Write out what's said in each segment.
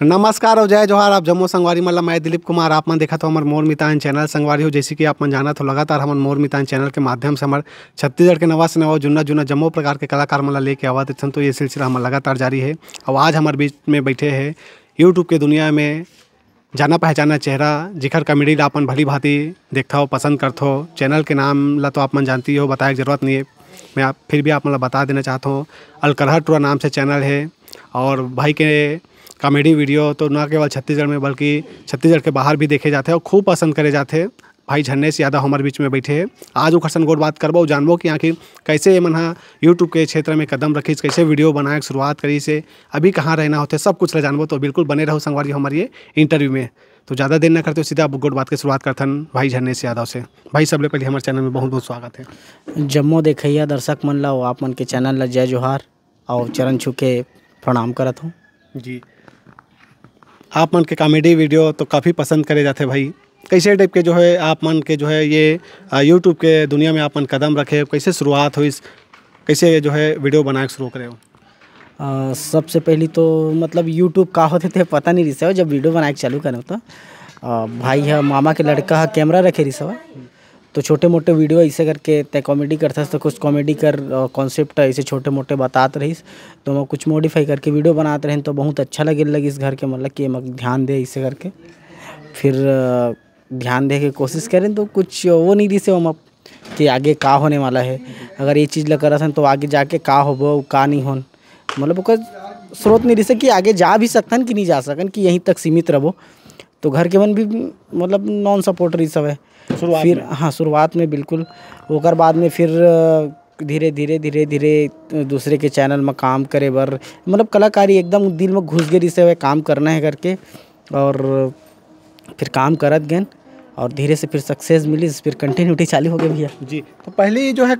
नमस्कार और जय जोहार। आप जम्मू संगवारी मतलब मैं दिलीप कुमार। आप मन देखा तो हमारे मोर मितान चैनल संगवारी हो। जैसे कि आप मन जाना तो लगातार हमारे मोर मितान चैनल के माध्यम से हमारे छत्तीसगढ़ के नवा से नवा जुन्ना जुन्ना जम्मू प्रकार के कलाकार मतलब लेके आवा थे। तो ये सिलसिला हमारा लगातार जारी है। और आज हमारे बीच में बैठे हैं यूट्यूब के दुनिया में जाना पहचाना चेहरा, जिखर कॉमेडी ला अपन भली भांति देखता हो, पसंद करते हो। चैनल के नाम ला तो आप मन जानती हो, बताए की जरूरत नहीं है। मैं आप फिर भी आप मतलब बता देना चाहता हूँ। अलकरहा टूरा नाम से चैनल है और भाई के कॉमेडी वीडियो तो न केवल छत्तीसगढ़ में बल्कि छत्तीसगढ़ के बाहर भी देखे जाते हैं और खूब पसंद करे जाते हैं। भाई झन्ने से यादव हमारे बीच में बैठे हैं। आज वो खरसन गोर बात करबो, जानबो कि आखिर कैसे ये मन यूट्यूब के क्षेत्र में कदम रखी, कैसे वीडियो बनाए शुरुआत करी से अभी कहाँ रहना होते सब कुछ जानबो। तो बिल्कुल बने रहो संगवारी हमारी ये इंटरव्यू में। तो ज़्यादा देर न करते हो, सीधा गोट बात की शुरुआत करथन भाई झन्ने से यादव से। भाई सबले पहले हमारे चैनल में बहुत बहुत स्वागत है। जम्मो देखैया दर्शक मन ला आप मन के चैनल ला जय जोहार और चरण छू के प्रणाम करत हूँ जी। आप मन के कॉमेडी वीडियो तो काफ़ी पसंद करे जाते भाई। कैसे टाइप के जो है आप मन के जो है ये यूट्यूब के दुनिया में आप मन कदम रखे, कैसे शुरुआत हुई, कैसे जो है वीडियो बनाए शुरू करे हो? सबसे पहली तो मतलब यूट्यूब का होते थे पता नहीं रिसा जब वीडियो बनाए चालू करें तो भाई है मामा के लड़का है कैमरा रखे रिसा तो छोटे मोटे वीडियो ऐसे करके तय कॉमेडी करता तो कुछ कॉमेडी कर कॉन्सेप्ट ऐसे छोटे मोटे बताते रहीस तो मैं कुछ मॉडिफाई करके वीडियो बनाते रहे तो बहुत अच्छा लगे इस घर के मतलब कि ध्यान दे ऐसे करके। फिर ध्यान दे के कोशिश करें तो कुछ वो नहीं दिसे हम कि आगे का होने वाला है। अगर ये चीज़ लगा रहा तो आगे जाके का हो का नहीं हो मतलब उसका स्रोत नहीं दिसे कि आगे जा भी सकतन कि नहीं जा सकन कि यहीं तक सीमित रहो। तो घर के मन भी मतलब नॉन सपोर्टर ही सब है फिर हाँ शुरुआत में बिल्कुल। ओकर बाद में फिर धीरे धीरे दूसरे के चैनल में काम करे बर मतलब कलाकारी एकदम दिल में घुस गई से काम करना है करके और फिर काम करत गए और धीरे से फिर सक्सेस मिली, फिर कंटिन्यूटी चालू हो गई भैया जी। तो पहली जो है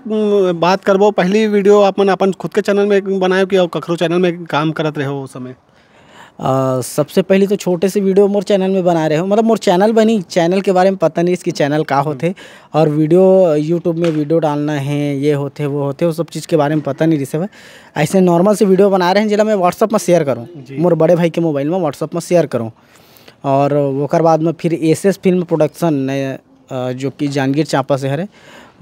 बात करबो, पहली वीडियो अपन खुद के चैनल में बनाए कि कखरो चैनल में काम करत रहे हो उस समय? सबसे पहले तो छोटे से वीडियो मोर चैनल में बना रहे हो मतलब मोर चैनल बनी, चैनल के बारे में पता नहीं इसकी चैनल का होते और वीडियो यूट्यूब में वीडियो डालना है ये होते वो सब चीज़ के बारे में पता नहीं रिसे। ऐसे नॉर्मल से वीडियो बना रहे हैं जिला मैं व्हाट्सअप में शेयर करूँ, मोर बड़े भाई के मोबाइल में व्हाट्सअप में शेयर करूँ। और ओकर बाद में फिर एसएस फिल्म प्रोडक्शन जो कि जांजगीर चांपा से है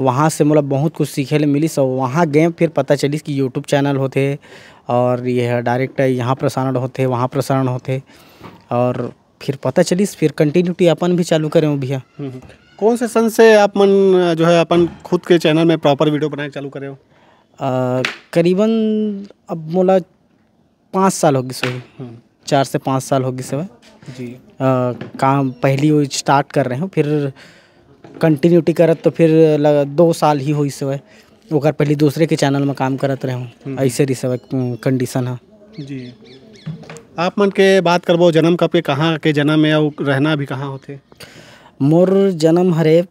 वहाँ से मतलब बहुत कुछ सीखे ले मिली। सब वहाँ गए फिर पता चली कि यूट्यूब चैनल होते और ये डायरेक्ट यहाँ प्रसारण होते वहाँ प्रसारण होते और फिर पता चली फिर कंटिन्यूटी अपन भी चालू करें भैया। कौन से सन से आप मन जो है अपन खुद के चैनल में प्रॉपर वीडियो बनाए चालू करे हो? करीबन अब मोला 5 साल हो गए सो 4 से 5 साल हो गए सब जी। काम पहली वो स्टार्ट कर रहे हो फिर कंटिन्यूटी करत तो फिर 2 साल ही हुई से ओकर पहले दूसरे के चैनल में काम करत रहे हूँ ऐसे रही सब कंडीशन है जी। आप मन के बात करबो जन्म कब के कहाँ के जन्म है और रहना भी कहाँ होते? मोर जन्म हरे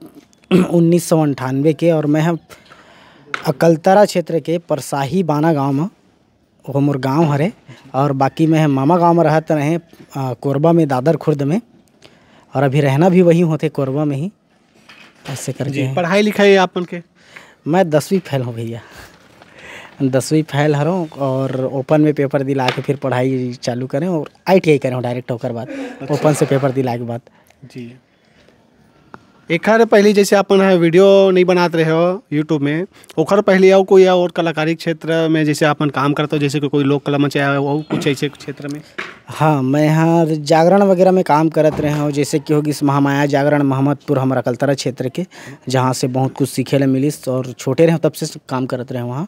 1998 के और मैं अकलतरा क्षेत्र के परसाही बाना गांव में वो मोर गांव हरे और बाकी मैं मामा गांव में रहते रहे कोरबा में दादर खुर्द में और अभी रहना भी वहीं होते कोरबा में ही ऐसे करके। पढ़ाई लिखाई आप मन के? मैं 10वीं फेल हूँ भैया, 10वीं फेल हूँ और ओपन में पेपर दिला के फिर पढ़ाई चालू करें और ITI करें डायरेक्ट होकर बाद ओपन से पेपर दिला के बाद जी। एक पहले जैसे अपन वीडियो नहीं बनाते रहे हो यूट्यूब में, ओखर पहले और कोई और कलाकारी क्षेत्र में जैसे अपन काम करते हो जैसे कोई लोक कला मंच है वो कुछ ऐसे क्षेत्र में? हाँ मैं यहाँ जागरण वगैरह में काम करते रहे हो जैसे कि होगी महामाया जागरण मोहम्मदपुर हमारा अकलतरा क्षेत्र के जहाँ से बहुत कुछ सीखे ला मिली और छोटे रहे तब से काम करते रहे वहाँ।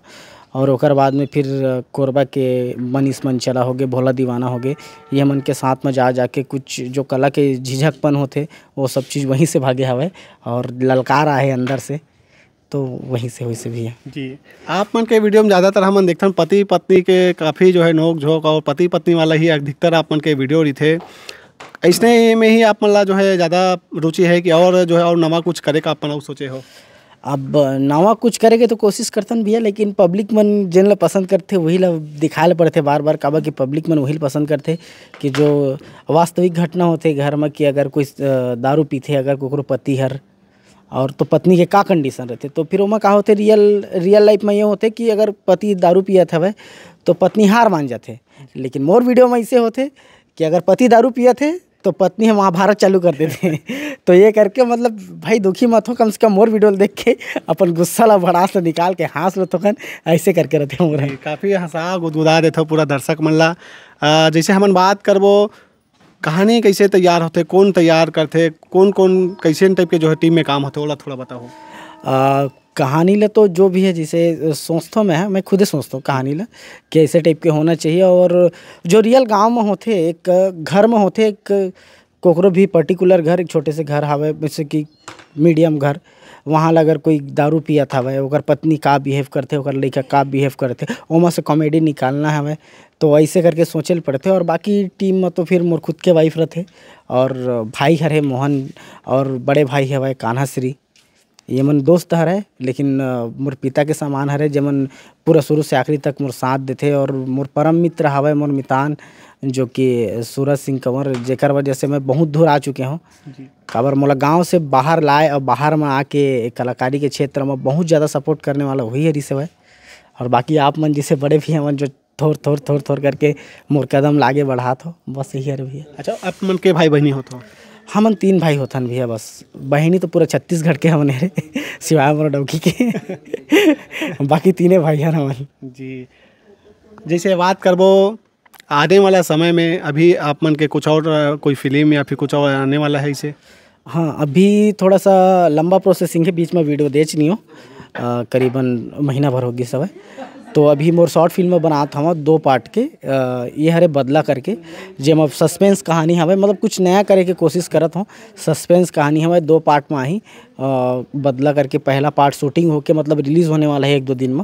और ओकर बाद में फिर कोरबा के मनीष मंचला हो गए, भोला दीवाना हो गए, ये मन के साथ में जाके कुछ जो कला के झिझकपन होते वो सब चीज़ वहीं से भागे हवे और ललकार आए अंदर से तो वहीं से भी है जी। आप मन के वीडियो में ज़्यादातर हम देखते हैं पति पत्नी के काफ़ी जो है नोक झोंक और पति पत्नी वाला ही अधिकतर आप मन के वीडियो रही थे। ऐसने में ही आप मन ला जो है ज़्यादा रुचि है कि और जो है और नवा कुछ करे का अपन सोचे हो? अब नवा कुछ करेंगे तो कोशिश करतन भैया लेकिन पब्लिक मन जिन ला पसंद करते वही ला दिखाए ला पड़ते बार बार काबा कि पब्लिक मन वही पसंद करते कि जो वास्तविक घटना होते घर में कि अगर कोई दारू पीते अगर कोई पति हर और तो पत्नी के का कंडीशन रहते तो फिर ओमा का होते रियल लाइफ में ये होते कि अगर पति दारू पियत हवे तो पत्नी हार मान जाते। लेकिन मोर वीडियो में ऐसे होते कि अगर पति दारू पिए थे तो पत्नी है महाभारत चालू कर देते हैं। तो ये करके मतलब भाई दुखी मत हो, कम से कम मोर वीडियो देख के अपन गुस्सा ला भड़ास ला निकाल के हंस लो, तो ऐसे करके रहते हैं। काफ़ी हंसा गुदगुदा देते हो पूरा दर्शक मन ला। जैसे हमन बात करबो कहानी कैसे तैयार होते, कौन तैयार करते, कौन कौन कैसे टाइप के जो है टीम में काम होते, ओला थोड़ा बताओ। कहानी ला तो जो भी है जैसे सोचता मैं खुद ही सोचता हूँ कहानी ला कि ऐसे टाइप के होना चाहिए। और जो रियल गांव में होते, एक घर में होते, एक कोकरो भी पर्टिकुलर घर, एक छोटे से घर हवे जैसे कि मीडियम घर, वहाँ ला अगर कोई दारू पिया था हवे, ओकर पत्नी का बिहेव करते, ओकर लड़का का बिहेव करते, ओमा से कॉमेडी निकालना हवे, तो ऐसे करके सोचे पड़ते। और बाकी टीम में तो फिर मोर खुद के वाइफ रहते, और भाई हरे मोहन, और बड़े भाई हवे कान्हा श्री, ये मन दोस्त हरे, लेकिन मोर पिता के समान हरे, जेमन पूरा शुरू से आखिरी तक मोर साथ देते। और मोर परम मित्र हवे मोर मितान, जो कि सूरज सिंह कंवर, जेकर वजह से मैं बहुत दूर आ चुके हूँ। काबर मोला गांव से बाहर लाए और बाहर में आके कलाकारी के क्षेत्र में बहुत ज़्यादा सपोर्ट करने वाला वही है रिसे भाई। और बाकी आप मन जैसे बड़े भी हैं जो थोड़ करके मोर कदम लागे बढ़ात हो, बस यही है भैया। अच्छा, आप मन के भाई बहनी हो तो? हमन 3 भाई होथन भैया, बस बहनी तो पूरा छत्तीसगढ़ के हमन रे सिवाय मोर डौकी के बाकी 3 भाई हैं हमन जी। जैसे बात करबो आने वाला समय में, अभी आप मन के कुछ और कोई फिल्म या फिर कुछ और आने वाला है इसे? हाँ, अभी थोड़ा सा लंबा प्रोसेसिंग है, बीच में वीडियो देच नहीं हो, करीबन महीना भर होगी सब। तो अभी मोर शॉर्ट फिल्म बनात हूँ 2 पार्ट के, ये हरे बदला करके, जेम सस्पेंस कहानी हवे, मतलब कुछ नया करे के कोशिश करत हूँ। सस्पेंस कहानी हवे 2 पार्ट में ही, बदला करके पहला पार्ट शूटिंग होके मतलब रिलीज़ होने वाला है 1-2 दिन में,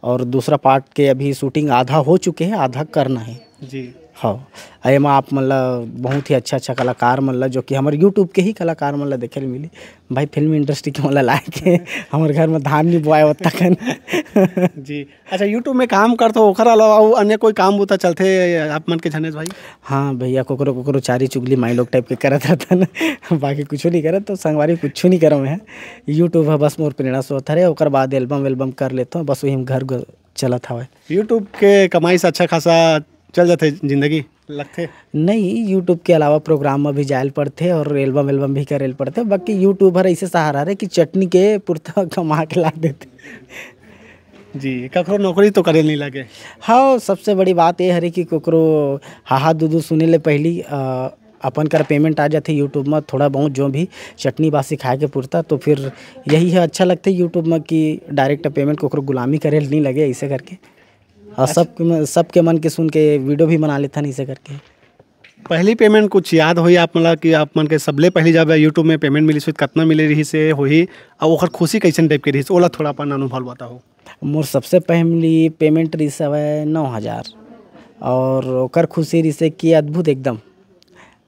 और दूसरा पार्ट के अभी शूटिंग आधा हो चुके हैं, आधा करना है जी। हाँ, एम आप मतलब बहुत ही अच्छा कलाकार मतलब जो कि हमारे यूट्यूब के ही कलाकार मतलब देखे मिली भाई। फिल्म इंडस्ट्री के मतलब लाए के हमारे घर में धान नहीं बोआए होता कन जी। अच्छा, यूट्यूब में काम करते हो, ओकर अलावा अन्य कोई काम होता चलते आप मन के झनेश भाई? हाँ भैया, कोकरो चारी चुगली माई लोग टाइप के करत रहता न, बाकी कुछ नहीं करत, तो संगवारी कुछ नहीं करो मैं। यूट्यूब है बस मोर प्रेरणा स्रोत है, ओकर बाद एल्बम कर लेता हूँ, बस वही घर चलत हवा। यूट्यूब के कमाई से अच्छा खासा चल जाते जिंदगी लगते? नहीं, यूट्यूब के अलावा प्रोग्राम में भी जायल पड़ते और एल्बम भी करेल पड़ते। बाकी यूट्यूबर ऐसे सहारा रहे कि चटनी के पुरता कमा के ला देते जी। ककरो नौकरी तो करे नहीं लगे? हाँ, सबसे बड़ी बात ये है कि ककरो हाहा दूधू सुने ले पहली अपन कर पेमेंट आ जाते यूट्यूब में, थोड़ा बहुत जो भी चटनी बासी खाए के पुरता, तो फिर यही है अच्छा लगता है यूट्यूब में कि डायरेक्ट पेमेंट ककरो गुलामी करे नहीं लगे ऐसे करके। और सबके मन के सुन के वीडियो भी बना लेता ऐसे करके। पहली पेमेंट कुछ याद होई आप मतलब कि आप मन के सबले पहली जब यूट्यूब में पेमेंट मिली कितना मिले रही से होई, और ओकर खुशी कैसन टाइप के रही, ओला थोड़ा अपन अनुभव बताओ। मोर सबसे पहली पेमेंट रही सब 9,000, और ओकर खुशी रही से कि अद्भुत एकदम।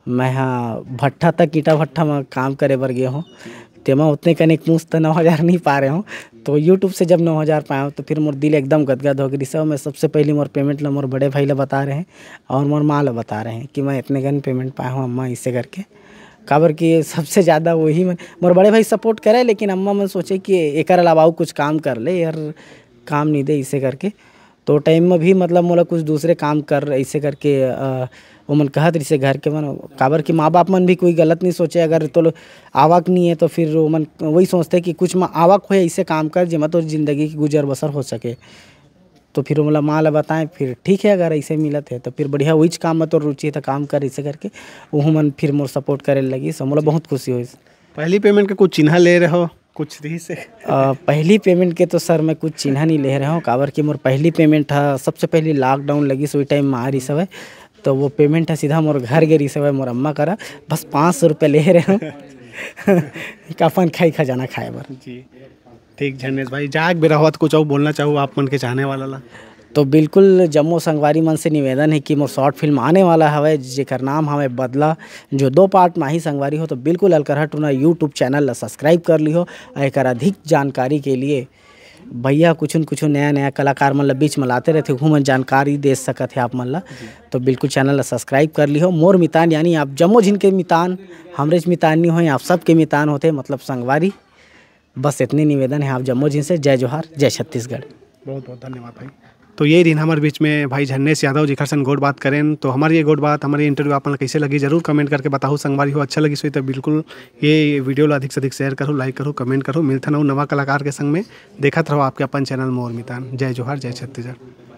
मैं हाँ भट्ठा तक ईटा भट्ठा में काम करे बर गया हूँ, तेमा उतने कने मुझ तो 9,000 नहीं पा रहे हूँ, तो यूट्यूब से जब 9,000 पाया तो फिर मोर दिल एकदम गदगद हो गई। सब मैं सबसे पहले मोर पेमेंट ला मोर बड़े भाई ला बता रहे हैं और मोर माँ ला बता रहे हैं कि मैं इतने गन पेमेंट पाया हूँ अम्मा, इससे करके। काबर कि सबसे ज़्यादा वही में मोर बड़े भाई सपोर्ट करे, लेकिन अम्मा मैं सोचे कि एक अलावा कुछ काम कर ले यार, काम नहीं दे इसे करके। तो टाइम में भी मतलब मोला कुछ दूसरे काम कर ऐसे करके वो मन कहत रही से घर के मन, काबर कि माँ बाप मन भी कोई गलत नहीं सोचे, अगर तो आवक नहीं है तो फिर वो मन वही सोचते कि कुछ आवक हो ऐसे काम कर जिसमें तो ज़िंदगी की गुजर बसर हो सके। तो फिर मतलब माँ ला बताएं, फिर ठीक है अगर ऐसे मिलत है तो फिर बढ़िया वही काम में तो रुचि है तो काम कर ऐसे करके वो मन फिर मोर सपोर्ट करे लगी। सब मोला बहुत खुशी हुई। पहली पेमेंट के कुछ चिन्ह ले रहे हो कुछ रही से? पहली पेमेंट के तो सर मैं कुछ चिन्ह नहीं ले रहा हूँ, काबर कि मोर पहली पेमेंट था सबसे पहले लॉकडाउन लगी सो टाइम में आ रही सब, तो वो पेमेंट है सीधा मोर घर गिरी सब मोर अम्मा करा, बस 500 रुपये ले रहे हूँ कफन खाई खजाना खाए बर। जी ठीक झनेश भाई, जाग भी रहो तो कुछ और बोलना चाहूँ आप मन के चाहने वाला ला? तो बिल्कुल जम्मो संगवारी मन से निवेदन है कि मोर शॉर्ट फिल्म आने वाला हवे जेकर नाम हवे बदला, जो 2 पार्ट में ही संगवारी हो, तो बिल्कुल अलकरहा टूना यूट्यूब चैनल ला सब्सक्राइब कर लिहो। एक अधिक जानकारी के लिए भैया कुछ नया कलाकार मन ला बीच में लाते रहते, घूमन जानकारी दे सकत है आप मन ला, तो बिल्कुल चैनल ला सब्सक्राइब कर लिहो। मोर मितान यानी आप जम्मो जिन के मितान, हमरेज मितान नहीं हो, आप सबके मितान होते मतलब संगवारी। बस इतने निवेदन है आप जम्मो जिन से। जय जोहार, जय छत्तीसगढ़। बहुत बहुत धन्यवाद भाई। तो यही दिन हमारे बीच में भाई झन्नेश यादव जी खरसन गोड बात करें। तो हमारी ये गोड बात, हमारी इंटरव्यू आपको कैसे लगी जरूर कमेंट करके बताओ। संगवारी हो अच्छा लगी सो तो बिल्कुल ये वीडियो ला अधिक से अधिक शेयर करो, लाइक करो, कमेंट करो। मिलता ना नवा कलाकार के संग में देखत रहो आपके अपन चैनल मोर मितान। जय जोहार, जय छत्तीसगढ़।